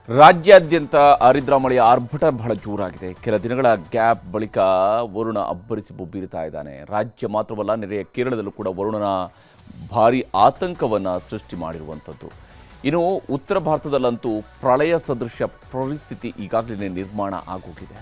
ರಾಜ್ಯಾದ್ಯಂತ ಆರಿದ್ರ ಮಳೆಯ ಆರ್ಭಟ ಬಹಳ ಜೋರಾಗಿದೆ. ಕೆಲ ದಿನಗಳ ಗ್ಯಾಪ್ ಬಳಿಕ ವರುಣ ಅಬ್ಬರಿಸಿ ಬೊಬ್ಬಿರುತ್ತಾ ಇದ್ದಾನೆ. ರಾಜ್ಯ ಮಾತ್ರವಲ್ಲ, ನೆರೆಯ ಕೇರಳದಲ್ಲೂ ಕೂಡ ವರುಣನ ಭಾರಿ ಆತಂಕವನ್ನು ಸೃಷ್ಟಿ ಮಾಡಿರುವಂಥದ್ದು. ಇನ್ನು ಉತ್ತರ ಭಾರತದಲ್ಲಂತೂ ಪ್ರಳಯ ಸದೃಶ ಪರಿಸ್ಥಿತಿ ಈಗಾಗಲೇ ನಿರ್ಮಾಣ ಆಗೋಗಿದೆ.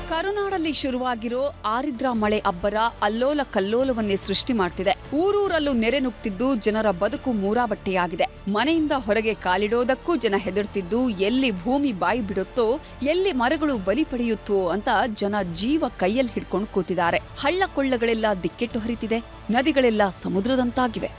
ಕರುನಾಡಲ್ಲಿ ಶುರುವಾಗಿರೋ ಆರಿದ್ರ ಮಳೆ ಅಬ್ಬರ ಅಲ್ಲೋಲ ಕಲ್ಲೋಲವನ್ನೇ ಸೃಷ್ಟಿ ಮಾಡ್ತಿದೆ. ಊರೂರಲ್ಲೂ ನೆರೆ ನುಗ್ತಿದ್ದು ಜನರ ಬದುಕು ಮೂರಾಬಟ್ಟೆಯಾಗಿದೆ. ಮನೆಯಿಂದ ಹೊರಗೆ ಕಾಲಿಡೋದಕ್ಕೂ ಜನ ಹೆದರ್ತಿದ್ದು, ಎಲ್ಲಿ ಭೂಮಿ ಬಾಯಿ ಬಿಡುತ್ತೋ, ಎಲ್ಲಿ ಮರಗಳು ಬಲಿ ಪಡೆಯುತ್ತೋ ಅಂತ ಜನ ಜೀವ ಕೈಯಲ್ಲಿ ಹಿಡ್ಕೊಂಡು ಕೂತಿದ್ದಾರೆ. ಹಳ್ಳ ಕೊಳ್ಳಗಳೆಲ್ಲ ದಿಕ್ಕೆಟ್ಟು ಹರಿತಿದೆ, ನದಿಗಳೆಲ್ಲ ಸಮುದ್ರದಂತಾಗಿವೆ.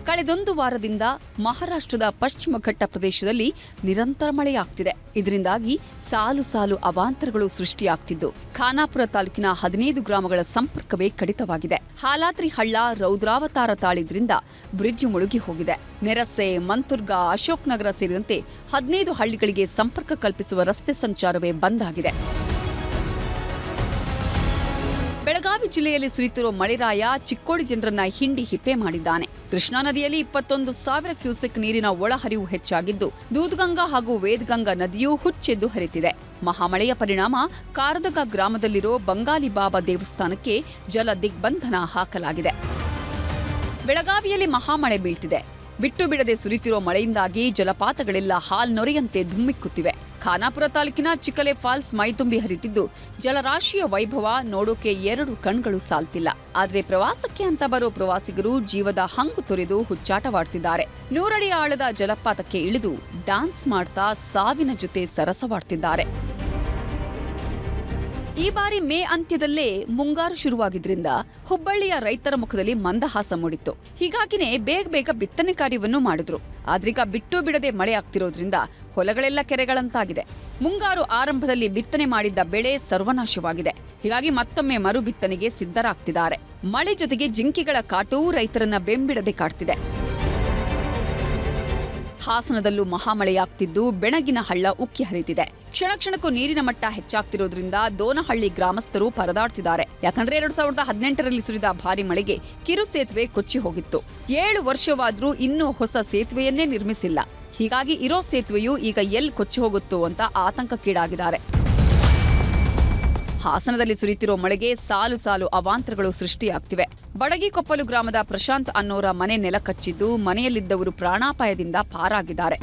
ಕಳೆದೊಂದು ವಾರದಿಂದ ಮಹಾರಾಷ್ಟ್ರದ ಪಶ್ಚಿಮ ಘಟ್ಟ ಪ್ರದೇಶದಲ್ಲಿ ನಿರಂತರ ಮಳೆಯಾಗ್ತಿದೆ. ಇದರಿಂದಾಗಿ ಸಾಲು ಸಾಲು ಅವಾಂತರಗಳು ಸೃಷ್ಟಿಯಾಗ್ತಿದ್ದು, ಖಾನಾಪುರ ತಾಲೂಕಿನ 15 ಗ್ರಾಮಗಳ ಸಂಪರ್ಕವೇ ಕಡಿತವಾಗಿದೆ. ಹಾಲಾದ್ರಿ ಹಳ್ಳ ರೌದ್ರಾವತಾರ ತಾಳಿದ್ರಿಂದ ಬ್ರಿಡ್ಜ್ ಮುಳುಗಿ ಹೋಗಿದೆ. ನೆರಸೆ, ಮಂತುರ್ಗ, ಅಶೋಕ್ ನಗರ ಸೇರಿದಂತೆ 15 ಹಳ್ಳಿಗಳಿಗೆ ಸಂಪರ್ಕ ಕಲ್ಪಿಸುವ ರಸ್ತೆ ಸಂಚಾರವೇ ಬಂದ್ ಆಗಿದೆ. ಬೆಳಗಾವಿ ಜಿಲ್ಲೆಯಲ್ಲಿ ಸುರಿತಿರೋ ಮಳೆರಾಯ ಚಿಕ್ಕೋಡಿ ಜನರನ್ನ ಹಿಂಡಿ ಹಿಪ್ಪೆ ಮಾಡಿದ್ದಾನೆ. ಕೃಷ್ಣಾ ನದಿಯಲ್ಲಿ 21,000 ಕ್ಯೂಸೆಕ್ ನೀರಿನ ಒಳಹರಿವು ಹೆಚ್ಚಾಗಿದ್ದು, ದೂದ್ಗಂಗಾ ಹಾಗೂ ವೇದಗಂಗಾ ನದಿಯೂ ಹುಚ್ಚೆದ್ದು ಹರಿತಿದೆ. ಮಹಾಮಳೆಯ ಪರಿಣಾಮ ಕಾರದಗ ಗ್ರಾಮದಲ್ಲಿರೋ ಬಂಗಾಲಿ ಬಾಬಾ ದೇವಸ್ಥಾನಕ್ಕೆ ಜಲ ದಿಗ್ಬಂಧನ ಹಾಕಲಾಗಿದೆ. ಬೆಳಗಾವಿಯಲ್ಲಿ ಮಹಾಮಳೆ ಬೀಳ್ತಿದೆ. ಬಿಟ್ಟು ಬಿಡದೆ ಸುರಿತಿರೋ ಮಳೆಯಿಂದಾಗಿ ಜಲಪಾತಗಳೆಲ್ಲ ಹಾಲ್ನೊರೆಯಂತೆ ಧುಮ್ಮಿಕ್ಕುತ್ತಿವೆ. ಖಾನಾಪುರ ತಾಲೂಕಿನ ಚಿಕಲೆ ಫಾಲ್ಸ್ ಮೈತುಂಬಿ ಹರಿತಿದ್ದು, ಜಲರಾಶಿಯ ವೈಭವ ನೋಡೋಕೆ 2 ಕಣ್ಗಳು ಸಾಲ್ತಿಲ್ಲ. ಆದ್ರೆ ಪ್ರವಾಸಕ್ಕೆ ಅಂತ ಬರೋ ಪ್ರವಾಸಿಗರು ಜೀವದ ಹಂಗು ತೊರೆದು ಹುಚ್ಚಾಟವಾಡ್ತಿದ್ದಾರೆ. 100 ಅಡಿ ಆಳದ ಜಲಪಾತಕ್ಕೆ ಇಳಿದು ಡ್ಯಾನ್ಸ್ ಮಾಡ್ತಾ ಸಾವಿನ ಜೊತೆ ಸರಸವಾಡ್ತಿದ್ದಾರೆ. ಈ ಬಾರಿ ಮೇ ಅಂತ್ಯದಲ್ಲೇ ಮುಂಗಾರು ಶುರುವಾಗಿದ್ರಿಂದ ಹುಬ್ಬಳ್ಳಿಯ ರೈತರ ಮುಖದಲ್ಲಿ ಮಂದಹಾಸ ಮೂಡಿತ್ತು. ಹೀಗಾಗಿನೇ ಬೇಗ ಬಿತ್ತನೆ ಕಾರ್ಯವನ್ನು ಮಾಡಿದ್ರು. ಆದ್ರೀಗ ಬಿಟ್ಟು ಬಿಡದೆ ಮಳೆ ಆಗ್ತಿರೋದ್ರಿಂದ ಹೊಲಗಳೆಲ್ಲ ಕೆರೆಗಳಂತಾಗಿದೆ. ಮುಂಗಾರು ಆರಂಭದಲ್ಲಿ ಬಿತ್ತನೆ ಮಾಡಿದ್ದ ಬೆಳೆ ಸರ್ವನಾಶವಾಗಿದೆ. ಹೀಗಾಗಿ ಮತ್ತೊಮ್ಮೆ ಮರು ಬಿತ್ತನೆಗೆ ಸಿದ್ಧರಾಗ್ತಿದ್ದಾರೆ. ಮಳೆ ಜೊತೆಗೆ ಜಿಂಕೆಗಳ ಕಾಟವೂ ರೈತರನ್ನ ಬೆಂಬಿಡದೆ ಕಾಡ್ತಿದೆ. ಹಾಸನದಲ್ಲೂ ಮಹಾಮಳೆಯಾಗ್ತಿದ್ದು, ಬೆಣಗಿನ ಹಳ್ಳ ಉಕ್ಕಿ ಹರಿತಿದೆ. ಕ್ಷಣಕ್ಕೂ ನೀರಿನ ಮಟ್ಟ ಹೆಚ್ಚಾಗ್ತಿರೋದ್ರಿಂದ ದೋನಹಳ್ಳಿ ಗ್ರಾಮಸ್ಥರು ಪರದಾಡ್ತಿದ್ದಾರೆ. ಯಾಕಂದ್ರೆ 2018ರಲ್ಲಿ ಸುರಿದ ಭಾರಿ ಮಳೆಗೆ ಕಿರು ಸೇತುವೆ ಕೊಚ್ಚಿ ಹೋಗಿತ್ತು. 7 ವರ್ಷವಾದ್ರೂ ಇನ್ನೂ ಹೊಸ ಸೇತುವೆಯನ್ನೇ ನಿರ್ಮಿಸಿಲ್ಲ. ಹೀಗಾಗಿ ಇರೋ ಸೇತುವೆಯು ಈಗ ಎಲ್ಲಿ ಕೊಚ್ಚಿ ಹೋಗುತ್ತೋ ಅಂತ ಆತಂಕಕ್ಕೀಡಾಗಿದ್ದಾರೆ. ಹಾಸನದಲ್ಲಿ ಸುರಿತಿರೋ ಮಳೆಗೆ ಸಾಲು ಸಾಲು ಅವಾಂತರಗಳು ಸೃಷ್ಟಿಯಾಗ್ತಿವೆ. ಬಡಗಿಕೊಪ್ಪಲು ಗ್ರಾಮದ ಪ್ರಶಾಂತ್ ಅನ್ನೋರ ಮನೆ ನೆಲಕಚ್ಚಿದ್ದು, ಮನೆಯಲ್ಲಿದ್ದವರು ಪ್ರಾಣಾಪಾಯದಿಂದ ಪಾರಾಗಿದ್ದಾರೆ.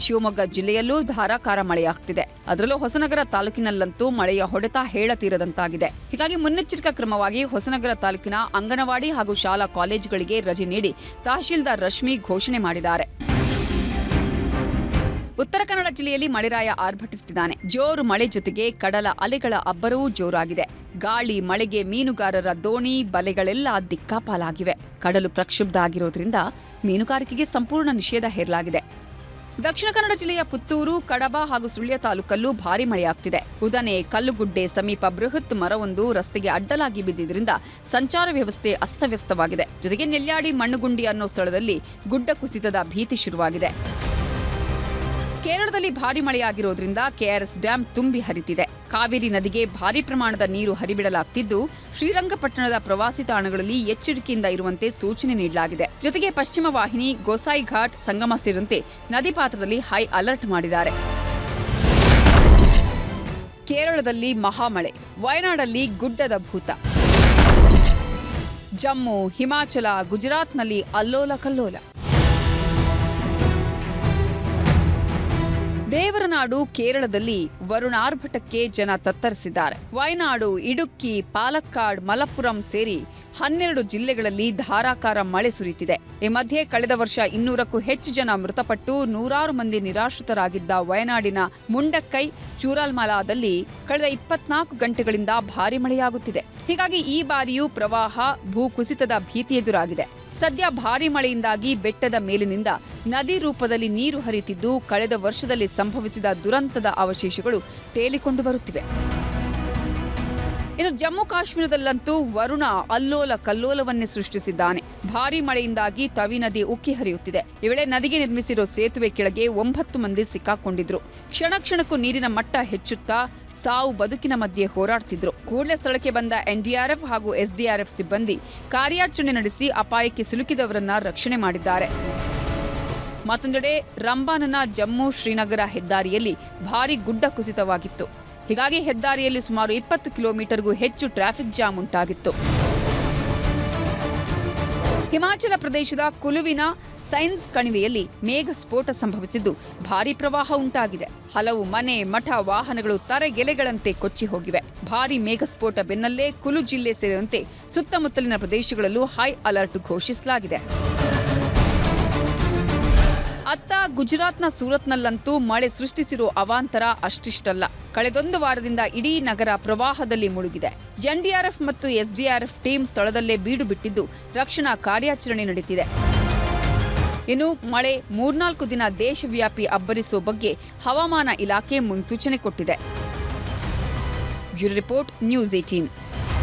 ಶಿವಮೊಗ್ಗ ಜಿಲ್ಲೆಯಲ್ಲೂ ಧಾರಾಕಾರ ಮಳೆಯಾಗ್ತಿದೆ. ಅದರಲ್ಲೂ ಹೊಸನಗರ ತಾಲೂಕಿನಲ್ಲಂತೂ ಮಳೆಯ ಹೊಡೆತ ಹೇಳತೀರದಂತಾಗಿದೆ. ಹೀಗಾಗಿ ಮುನ್ನೆಚ್ಚರಿಕಾ ಕ್ರಮವಾಗಿ ಹೊಸನಗರ ತಾಲೂಕಿನ ಅಂಗನವಾಡಿ ಹಾಗೂ ಶಾಲಾ ಕಾಲೇಜುಗಳಿಗೆ ರಜೆ ನೀಡಿ ತಹಶೀಲ್ದಾರ್ ರಶ್ಮಿ ಘೋಷಣೆ ಮಾಡಿದ್ದಾರೆ. ಉತ್ತರ ಕನ್ನಡ ಜಿಲ್ಲೆಯಲ್ಲಿ ಮಳೆರಾಯ ಆರ್ಭಟಿಸುತ್ತಿದ್ದಾನೆ. ಜೋರು ಮಳೆ ಜೊತೆಗೆ ಕಡಲ ಅಲೆಗಳ ಅಬ್ಬರವೂ ಜೋರಾಗಿದೆ. ಗಾಳಿ ಮಳೆಗೆ ಮೀನುಗಾರರ ದೋಣಿ, ಬಲೆಗಳೆಲ್ಲ ದಿಕ್ಕಾಪಾಲಾಗಿವೆ. ಕಡಲು ಪ್ರಕ್ಷುಬ್ಧ ಆಗಿರೋದ್ರಿಂದ ಮೀನುಗಾರಿಕೆಗೆ ಸಂಪೂರ್ಣ ನಿಷೇಧ ಹೇರಲಾಗಿದೆ. ದಕ್ಷಿಣ ಕನ್ನಡ ಜಿಲ್ಲೆಯ ಪುತ್ತೂರು, ಕಡಬ ಹಾಗೂ ಸುಳ್ಯ ತಾಲೂಕಲ್ಲೂ ಭಾರಿ ಮಳೆಯಾಗ್ತಿದೆ. ಉದನೆ, ಕಲ್ಲುಗುಡ್ಡೆ ಸಮೀಪ ಬೃಹತ್ ಮರವೊಂದು ರಸ್ತೆಗೆ ಅಡ್ಡಲಾಗಿ ಬಿದ್ದಿದ್ದರಿಂದ ಸಂಚಾರ ವ್ಯವಸ್ಥೆ ಅಸ್ತವ್ಯಸ್ತವಾಗಿದೆ. ಜೊತೆಗೆ ನೆಲ್ಯಾಡಿ ಮಣ್ಣುಗುಂಡಿ ಅನ್ನೋ ಸ್ಥಳದಲ್ಲಿ ಗುಡ್ಡ ಕುಸಿತದ ಭೀತಿ ಶುರುವಾಗಿದೆ. ಕೇರಳದಲ್ಲಿ ಭಾರಿ ಮಳೆಯಾಗಿರೋದ್ರಿಂದ ಕೆಆರ್ಎಸ್ ಡ್ಯಾಂ ತುಂಬಿ ಹರಿತಿದೆ. ಕಾವೇರಿ ನದಿಗೆ ಭಾರಿ ಪ್ರಮಾಣದ ನೀರು ಹರಿಬಿಡಲಾಗ್ತಿದ್ದು, ಶ್ರೀರಂಗಪಟ್ಟಣದ ಪ್ರವಾಸಿ ತಾಣಗಳಲ್ಲಿ ಎಚ್ಚರಿಕೆಯಿಂದ ಇರುವಂತೆ ಸೂಚನೆ ನೀಡಲಾಗಿದೆ. ಜೊತೆಗೆ ಪಶ್ಚಿಮ ವಾಹಿನಿ, ಗೋಸಾಯಿ ಘಾಟ್, ಸಂಗಮ ಸೇರಿದಂತೆ ನದಿ ಪಾತ್ರದಲ್ಲಿ ಹೈ ಅಲರ್ಟ್ ಮಾಡಿದ್ದಾರೆ. ಕೇರಳದಲ್ಲಿ ಮಹಾಮಳೆ, ವಯನಾಡಲ್ಲಿ ಗುಡ್ಡದ ಭೂತ. ಜಮ್ಮು, ಹಿಮಾಚಲ, ಗುಜರಾತ್ನಲ್ಲಿ ಅಲ್ಲೋಲ ಕಲ್ಲೋಲ. ದೇವರ ನಾಡು ಕೇರಳದಲ್ಲಿ ವರುಣಾರ್ಭಟಕ್ಕೆ ಜನ ತತ್ತರಿಸಿದ್ದಾರೆ. ವಯನಾಡು, ಇಡುಕ್ಕಿ, ಪಾಲಕ್ಕಾಡ್, ಮಲಪ್ಪುರಂ ಸೇರಿ 12 ಜಿಲ್ಲೆಗಳಲ್ಲಿ ಧಾರಾಕಾರ ಮಳೆ ಸುರಿತಿದೆ. ಈ ಮಧ್ಯೆ ಕಳೆದ ವರ್ಷ 200ಕ್ಕೂ ಹೆಚ್ಚು ಜನ ಮೃತಪಟ್ಟು ನೂರಾರು ಮಂದಿ ನಿರಾಶ್ರಿತರಾಗಿದ್ದ ವಯನಾಡಿನ ಮುಂಡಕ್ಕೈ, ಚೂರಲ್ಮಲಾದಲ್ಲಿ ಕಳೆದ 24 ಗಂಟೆಗಳಿಂದ ಭಾರಿ ಮಳೆಯಾಗುತ್ತಿದೆ. ಹೀಗಾಗಿ ಈ ಬಾರಿಯೂ ಪ್ರವಾಹ, ಭೂಕುಸಿತದ ಭೀತಿ ಎದುರಾಗಿದೆ. ಸದ್ಯ ಭಾರಿ ಮಳೆಯಿಂದಾಗಿ ಬೆಟ್ಟದ ಮೇಲಿನಿಂದ ನದಿ ರೂಪದಲ್ಲಿ ನೀರು ಹರಿತಿದ್ದು, ಕಳೆದ ವರ್ಷದಲ್ಲಿ ಸಂಭವಿಸಿದ ದುರಂತದ ಅವಶೇಷಗಳು ತೇಲಿಕೊಂಡು ಬರುತ್ತಿವೆ. ಇನ್ನು ಜಮ್ಮು ಕಾಶ್ಮೀರದಲ್ಲಂತೂ ವರುಣ ಅಲ್ಲೋಲ ಕಲ್ಲೋಲವನ್ನೇ ಸೃಷ್ಟಿಸಿದ್ದಾನೆ. ಭಾರೀ ಮಳೆಯಿಂದಾಗಿ ತವಿ ನದಿ ಉಕ್ಕಿ ಹರಿಯುತ್ತಿದೆ. ಈ ವೇಳೆ ನದಿಗೆ ನಿರ್ಮಿಸಿರೋ ಸೇತುವೆ ಕೆಳಗೆ 9 ಮಂದಿ ಸಿಕ್ಕಾಕೊಂಡಿದ್ರು. ಕ್ಷಣ ಕ್ಷಣಕ್ಕೂ ನೀರಿನ ಮಟ್ಟ ಹೆಚ್ಚುತ್ತಾ ಸಾವು ಬದುಕಿನ ಮಧ್ಯೆ ಹೋರಾಡ್ತಿದ್ರು. ಕೂಡಲೇ ಸ್ಥಳಕ್ಕೆ ಬಂದ ಎನ್ಡಿಆರ್ಎಫ್ ಹಾಗೂ ಎಸ್ಡಿಆರ್ಎಫ್ ಸಿಬ್ಬಂದಿ ಕಾರ್ಯಾಚರಣೆ ನಡೆಸಿ ಅಪಾಯಕ್ಕೆ ಸಿಲುಕಿದವರನ್ನ ರಕ್ಷಣೆ ಮಾಡಿದ್ದಾರೆ. ಮತ್ತೊಂದೆಡೆ ರಂಬಾನನ ಜಮ್ಮು ಶ್ರೀನಗರ ಹೆದ್ದಾರಿಯಲ್ಲಿ ಭಾರೀ ಗುಡ್ಡ ಕುಸಿತವಾಗಿತ್ತು. ಹೀಗಾಗಿ ಹೆದ್ದಾರಿಯಲ್ಲಿ ಸುಮಾರು 20 ಕಿಲೋಮೀಟರ್ಗೂ ಹೆಚ್ಚು ಟ್ರಾಫಿಕ್ ಜಾಮ್ ಉಂಟಾಗಿತ್ತು. ಹಿಮಾಚಲ ಪ್ರದೇಶದ ಕುಲುವಿನ ಸೈನ್ಸ್ ಕಣಿವೆಯಲ್ಲಿ ಮೇಘ ಸ್ಫೋಟ ಸಂಭವಿಸಿದ್ದು ಭಾರೀ ಪ್ರವಾಹ ಉಂಟಾಗಿದೆ. ಹಲವು ಮನೆ, ಮಠ, ವಾಹನಗಳು ತರೆಗೆಲೆಗಳಂತೆ ಕೊಚ್ಚಿ ಹೋಗಿವೆ. ಭಾರೀ ಮೇಘಸ್ಫೋಟ ಬೆನ್ನಲ್ಲೇ ಕುಲು ಜಿಲ್ಲೆ ಸೇರಿದಂತೆ ಸುತ್ತಮುತ್ತಲಿನ ಪ್ರದೇಶಗಳಲ್ಲೂ ಹೈ ಅಲರ್ಟ್ ಘೋಷಿಸಲಾಗಿದೆ. ಅತ್ತ ಗುಜರಾತ್ನ ಸೂರತ್ನಲ್ಲಂತೂ ಮಳೆ ಸೃಷ್ಟಿಸಿರೋ ಅವಾಂತರ ಅಷ್ಟಿಷ್ಟಲ್ಲ. ಕಳೆದೊಂದು ವಾರದಿಂದ ಇಡೀ ನಗರ ಪ್ರವಾಹದಲ್ಲಿ ಮುಳುಗಿದೆ. ಎನ್ಡಿಆರ್ಎಫ್ ಮತ್ತು ಎಸ್ಡಿಆರ್ಎಫ್ ಟೀಮ್ ಸ್ಥಳದಲ್ಲೇ ಬೀಡು ಬಿಟ್ಟಿದ್ದು ರಕ್ಷಣಾ ಕಾರ್ಯಾಚರಣೆ ನಡೆದಿದೆ. ಇನ್ನು ಮಳೆ 3-4 ದಿನ ದೇಶವ್ಯಾಪಿ ಅಬ್ಬರಿಸುವ ಬಗ್ಗೆ ಹವಾಮಾನ ಇಲಾಖೆ ಮುನ್ಸೂಚನೆ ಕೊಟ್ಟಿದೆ. Bureau report, news 18.